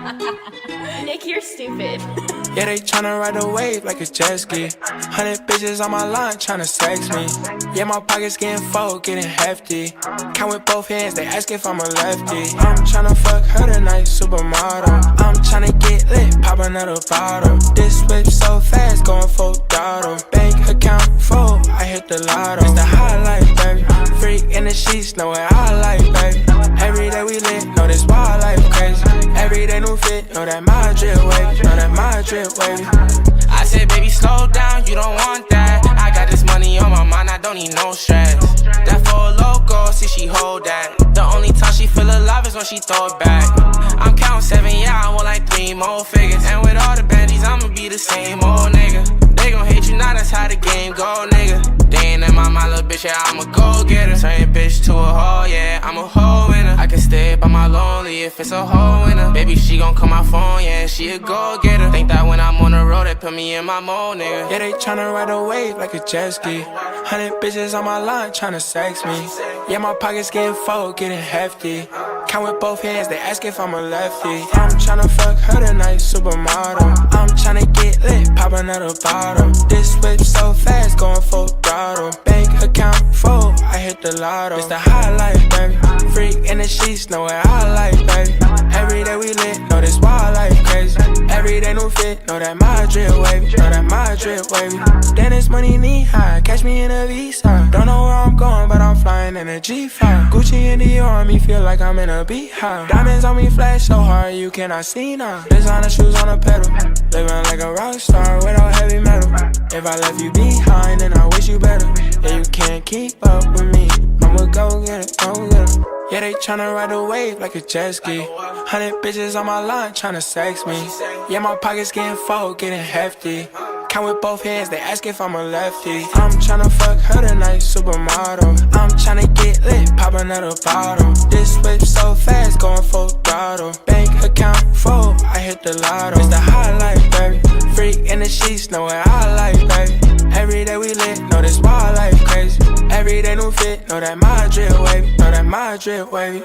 Nick, you're stupid. Yeah, they tryna ride the wave like a jet ski. 100 bitches on my line tryna sex me. Yeah, my pockets getting full, getting hefty. Count with both hands, they ask if I'm a lefty. I'm tryna fuck her tonight, supermodel. I'm tryna get lit, pop another bottle. This whip so fast, going full throttle. Bank account full, I hit the lotto. It's the highlight, baby. Freak in the sheets, know what I like, baby. Every day we lit, know this wild life crazy. Every day new fit, know that my drip wavy, know that my drip wavy. I said, baby, slow down, you don't want that. I got this money on my mind, I don't need no stress. That for a loco, see she hold that. The only time she feel alive is when she throw it back. I'm counting 7, yeah, I want like 3 more figures. And with all the bandies, I'ma be the same old nigga. They gon' hate you now, that's how the game go, nigga. They ain't in my mind, little bitch, yeah, I'ma go get her. Turn your bitch to a hoe, yeah, I'm a hoe winner. I can stay by my lonely if it's a hoe winner. Baby, she gon' call my phone, yeah, she a go getter. Think that when I'm on the road, they put me in my mode, nigga. Yeah, they tryna ride a wave like a jet ski. 100 bitches on my line tryna sex me. Yeah, my pockets getting full, getting hefty. Count with both hands, they ask if I'm a lefty. I'm tryna fuck her tonight, supermodel. I'm tryna get lit, pop another bottle. This whip so fast, going full throttle. Bank account full, I hit the lotto. It's the highlight, baby. Freak in the sheets, know what I like, baby. Every day we lit, know this wild life crazy. Every day new fit, know that my drip wavy, know that my drip wavy. Then it's money knee high, catch me in a V-side. Don't know where I'm going, but I'm flying in a G5. Gucci and Dior on me, feel like I'm in a beehive. Diamonds on me flash so hard, you cannot see now. Designer shoes on the pedal, living like a rock star without heavy metal. If I left you behind, then I wish you better. Yeah, you can't keep up with me, I'ma go get it, go get it. Yeah, they tryna ride the wave like a jet ski. 100 bitches on my line tryna sex me. Yeah, my pockets getting full, getting hefty. Count with both hands, they ask if I'm a lefty. I'm tryna fuck her tonight, supermodel. I'm tryna get lit, pop another bottle. This whip so fast, going full throttle. Bank account full, I hit the lotto. It's the highlight, baby. Freak in the sheets, know what I like, baby. Every day we lit, know this wild life crazy. Every day new fit, know that my drip wavy, know that my drip wavy.